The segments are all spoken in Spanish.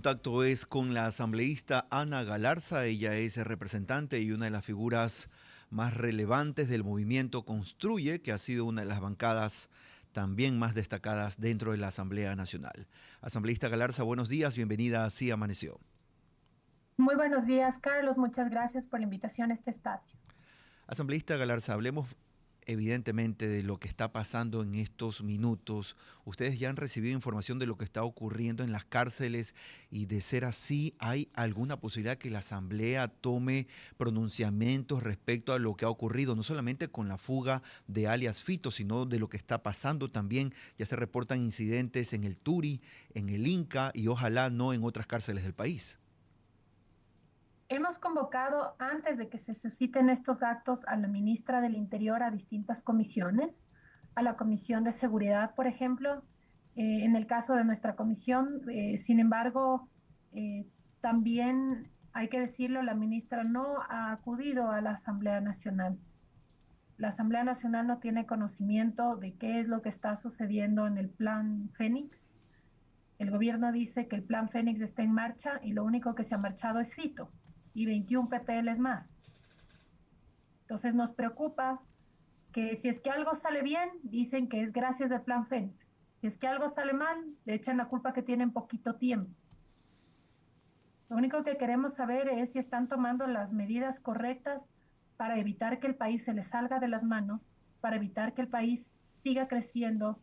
Contacto es con la asambleísta Ana Galarza. Ella es representante y una de las figuras más relevantes del movimiento Construye, que ha sido una de las bancadas también más destacadas dentro de la Asamblea Nacional. Asambleísta Galarza, buenos días, bienvenida a Así Amaneció. Muy buenos días, Carlos. Muchas gracias por la invitación a este espacio. Asambleísta Galarza, hablemos evidentemente de lo que está pasando en estos minutos. Ustedes ya han recibido información de lo que está ocurriendo en las cárceles y de ser así, ¿hay alguna posibilidad que la Asamblea tome pronunciamientos respecto a lo que ha ocurrido, no solamente con la fuga de alias Fito, sino de lo que está pasando también? Ya se reportan incidentes en el Turi, en el Inca y ojalá no en otras cárceles del país. Hemos convocado, antes de que se susciten estos actos, a la ministra del Interior a distintas comisiones, a la Comisión de Seguridad, por ejemplo, en el caso de nuestra comisión. Sin embargo, eh, también hay que decirlo, la ministra no ha acudido a la Asamblea Nacional. La Asamblea Nacional no tiene conocimiento de qué es lo que está sucediendo en el Plan Fénix. El gobierno dice que el plan Fénix está en marcha y lo único que se ha marchado es Fito y 21 PPLs más. Entonces nos preocupa que si es que algo sale bien, dicen que es gracias al plan Fénix. Si es que algo sale mal, le echan la culpa que tienen poquito tiempo. Lo único que queremos saber es si están tomando las medidas correctas para evitar que el país se les salga de las manos, para evitar que el país siga creciendo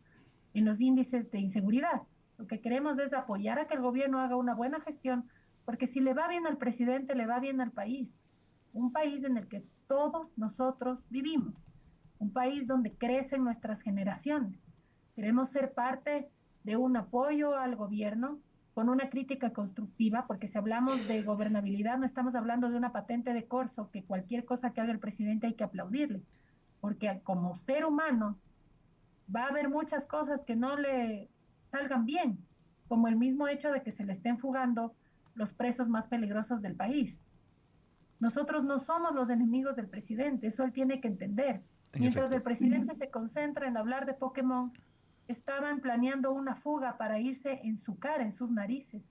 en los índices de inseguridad. Lo que queremos es apoyar a que el gobierno haga una buena gestión, porque si le va bien al presidente, le va bien al país. Un país en el que todos nosotros vivimos, un país donde crecen nuestras generaciones. Queremos ser parte de un apoyo al gobierno con una crítica constructiva, porque si hablamos de gobernabilidad, no estamos hablando de una patente de corso, que cualquier cosa que haga el presidente hay que aplaudirle, porque como ser humano va a haber muchas cosas que no le salgan bien, como el mismo hecho de que se le estén fugando los presos más peligrosos del país. Nosotros no somos los enemigos del presidente, eso él tiene que entender. En Mientras efecto. el presidente se concentra en hablar de Pokémon, estaban planeando una fuga para irse en su cara, en sus narices,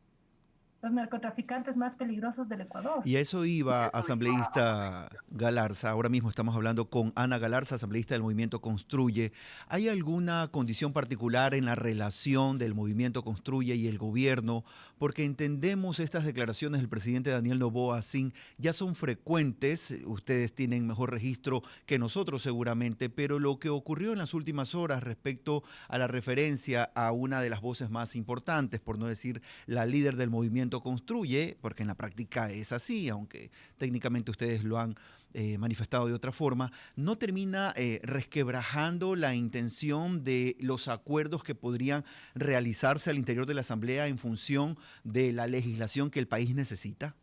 los narcotraficantes más peligrosos del Ecuador. Y a eso iba, asambleísta Galarza. Ahora mismo estamos hablando con Ana Galarza, asambleísta del movimiento Construye. ¿Hay alguna condición particular en la relación del movimiento Construye y el gobierno? Porque entendemos estas declaraciones del presidente Daniel Noboa Sin ya son frecuentes, ustedes tienen mejor registro que nosotros seguramente, pero lo que ocurrió en las últimas horas respecto a la referencia a una de las voces más importantes, por no decir la líder del movimiento Construye, porque en la práctica es así, aunque técnicamente ustedes lo han manifestado de otra forma, no termina resquebrajando la intención de los acuerdos que podrían realizarse al interior de la Asamblea en función de la legislación que el país necesita?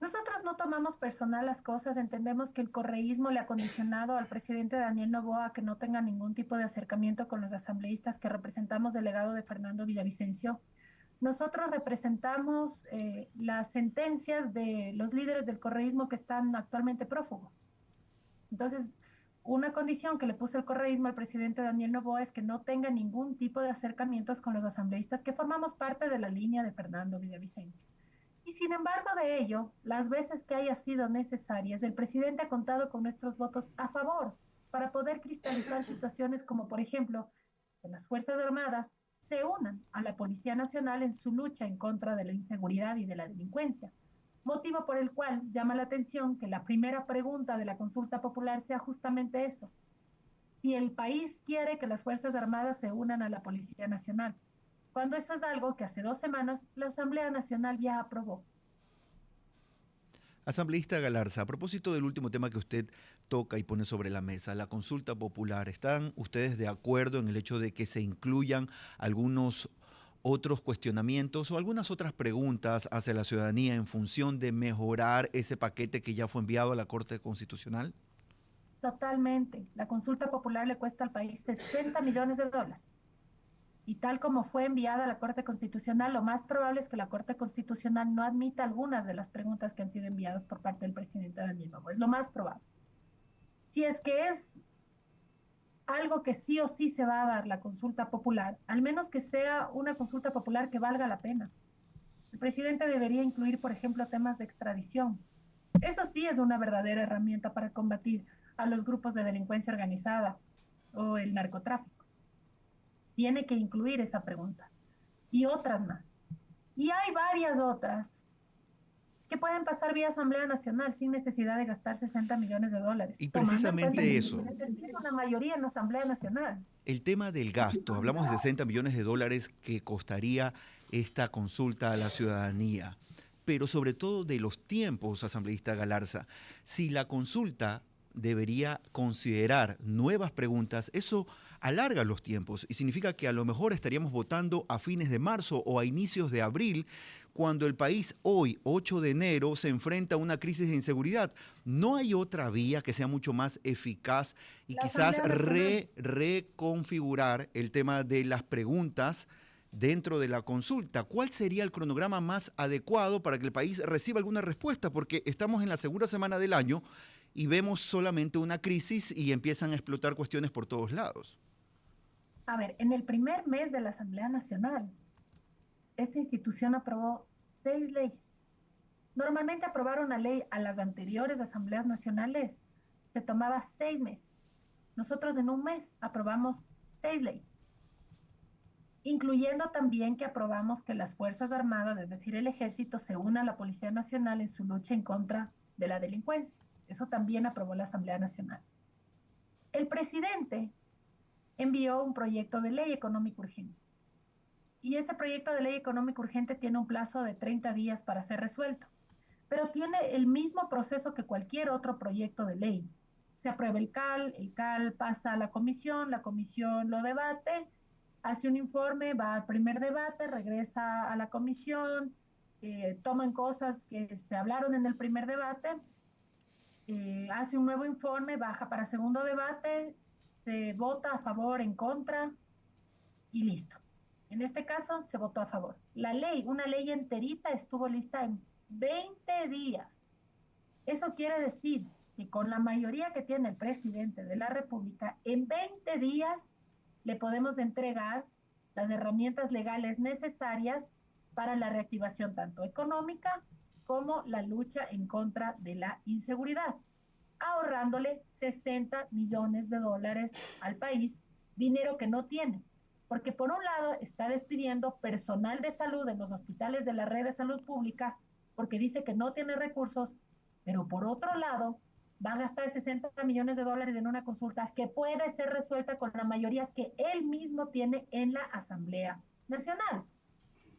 Nosotros no tomamos personal las cosas, entendemos que el correísmo le ha condicionado al presidente Daniel Noboa a que no tenga ningún tipo de acercamiento con los asambleístas que representamos del legado de Fernando Villavicencio. Nosotros representamos las sentencias de los líderes del correísmo que están actualmente prófugos. Entonces, una condición que le puso el correísmo al presidente Daniel Noboa es que no tenga ningún tipo de acercamientos con los asambleístas que formamos parte de la línea de Fernando Villavicencio. Y sin embargo de ello, las veces que haya sido necesarias, el presidente ha contado con nuestros votos a favor para poder cristalizar situaciones como, por ejemplo, que las Fuerzas Armadas se unan a la Policía Nacional en su lucha en contra de la inseguridad y de la delincuencia. Motivo por el cual llama la atención que la primera pregunta de la consulta popular sea justamente eso: si el país quiere que las Fuerzas Armadas se unan a la Policía Nacional, cuando eso es algo que hace 2 semanas la Asamblea Nacional ya aprobó. Asambleísta Galarza, a propósito del último tema que usted toca y pone sobre la mesa, la consulta popular, ¿están ustedes de acuerdo en el hecho de que se incluyan algunos otros cuestionamientos o algunas otras preguntas hacia la ciudadanía en función de mejorar ese paquete que ya fue enviado a la Corte Constitucional? Totalmente. La consulta popular le cuesta al país 60 millones de dólares. Y tal como fue enviada a la Corte Constitucional, lo más probable es que la Corte Constitucional no admita algunas de las preguntas que han sido enviadas por parte del presidente Daniel Noboa. Es lo más probable. Si es que es algo que sí o sí se va a dar, la consulta popular, al menos que sea una consulta popular que valga la pena. El presidente debería incluir, por ejemplo, temas de extradición. Eso sí es una verdadera herramienta para combatir a los grupos de delincuencia organizada o el narcotráfico. Tiene que incluir esa pregunta y otras más. Y hay varias otras que pueden pasar vía Asamblea Nacional sin necesidad de gastar 60 millones de dólares, Y tomando en cuenta que precisamente el eso, presidente tiene una mayoría en la Asamblea Nacional. el tema del gasto, hablamos de 60 millones de dólares que costaría esta consulta a la ciudadanía, pero sobre todo de los tiempos, asambleísta Galarza. Si la consulta debería considerar nuevas preguntas, eso alarga los tiempos y significa que a lo mejor estaríamos votando a fines de marzo o a inicios de abril, cuando el país hoy, 8 de enero, se enfrenta a una crisis de inseguridad. ¿No hay otra vía que sea mucho más eficaz y La quizás Asamblea Nacional. reconfigurar el tema de las preguntas dentro de la consulta? ¿Cuál sería el cronograma más adecuado para que el país reciba alguna respuesta? Porque estamos en la segunda semana del año y vemos solamente una crisis y empiezan a explotar cuestiones por todos lados. A ver, en el primer mes de la Asamblea Nacional, esta institución aprobó 6 leyes. Normalmente aprobar una ley a las anteriores asambleas nacionales se tomaba 6 meses. Nosotros en un mes aprobamos 6 leyes, incluyendo también que aprobamos que las Fuerzas Armadas, es decir, el Ejército, se una a la Policía Nacional en su lucha en contra de la delincuencia. Eso también aprobó la Asamblea Nacional. El presidente envió un proyecto de ley económico urgente. Y ese proyecto de ley económico urgente tiene un plazo de 30 días para ser resuelto, pero tiene el mismo proceso que cualquier otro proyecto de ley. Se aprueba el CAL pasa a la comisión lo debate, hace un informe, va al primer debate, regresa a la comisión, toman cosas que se hablaron en el primer debate, hace un nuevo informe, baja para segundo debate, se vota a favor, en contra y listo. En este caso se votó a favor. La ley, una ley enterita, estuvo lista en 20 días. Eso quiere decir que con la mayoría que tiene el presidente de la República, en 20 días le podemos entregar las herramientas legales necesarias para la reactivación tanto económica como la lucha en contra de la inseguridad, ahorrándole 60 millones de dólares al país, dinero que no tiene. Porque por un lado está despidiendo personal de salud en los hospitales de la red de salud pública porque dice que no tiene recursos, pero por otro lado va a gastar 60 millones de dólares en una consulta que puede ser resuelta con la mayoría que él mismo tiene en la Asamblea Nacional.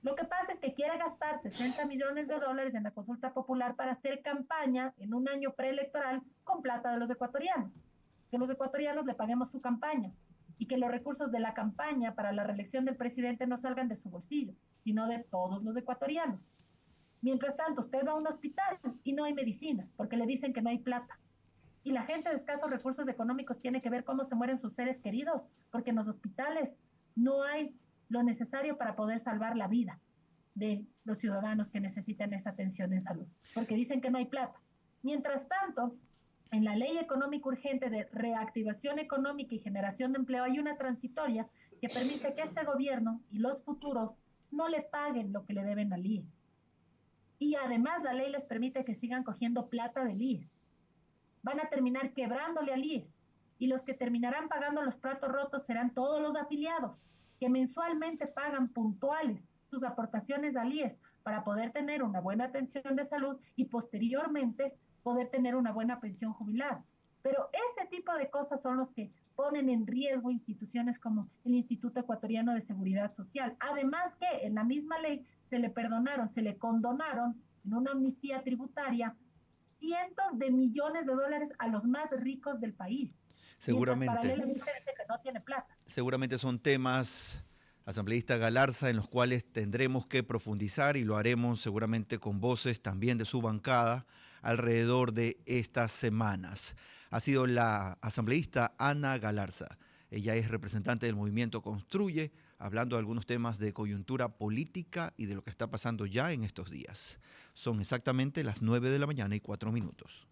Lo que pasa es que quiere gastar 60 millones de dólares en la consulta popular para hacer campaña en un año preelectoral con plata de los ecuatorianos. Que los ecuatorianos le paguemos su campaña y que los recursos de la campaña para la reelección del presidente no salgan de su bolsillo, sino de todos los ecuatorianos. Mientras tanto, usted va a un hospital y no hay medicinas porque le dicen que no hay plata. Y la gente de escasos recursos económicos tiene que ver cómo se mueren sus seres queridos, porque en los hospitales no hay lo necesario para poder salvar la vida de los ciudadanos que necesitan esa atención en salud, porque dicen que no hay plata. Mientras tanto, en la ley económica urgente de reactivación económica y generación de empleo hay una transitoria que permite que este gobierno y los futuros no le paguen lo que le deben al IES. Y además la ley les permite que sigan cogiendo plata del IES. Van a terminar quebrándole al IES y los que terminarán pagando los platos rotos serán todos los afiliados que mensualmente pagan puntuales sus aportaciones al IES para poder tener una buena atención de salud y posteriormente poder tener una buena pensión jubilar. Pero ese tipo de cosas son los que ponen en riesgo instituciones como el Instituto Ecuatoriano de Seguridad Social. Además que en la misma ley se le perdonaron, se le condonaron en una amnistía tributaria cientos de millones de dólares a los más ricos del país, mientras Seguramente, paralelamente dice que no tiene plata. seguramente son temas, asambleísta Galarza, en los cuales tendremos que profundizar y lo haremos seguramente con voces también de su bancada alrededor de estas semanas. Ha sido la asambleísta Ana Galarza. Ella es representante del movimiento Construye, hablando de algunos temas de coyuntura política y de lo que está pasando ya en estos días. Son exactamente las 9 de la mañana y 4 minutos.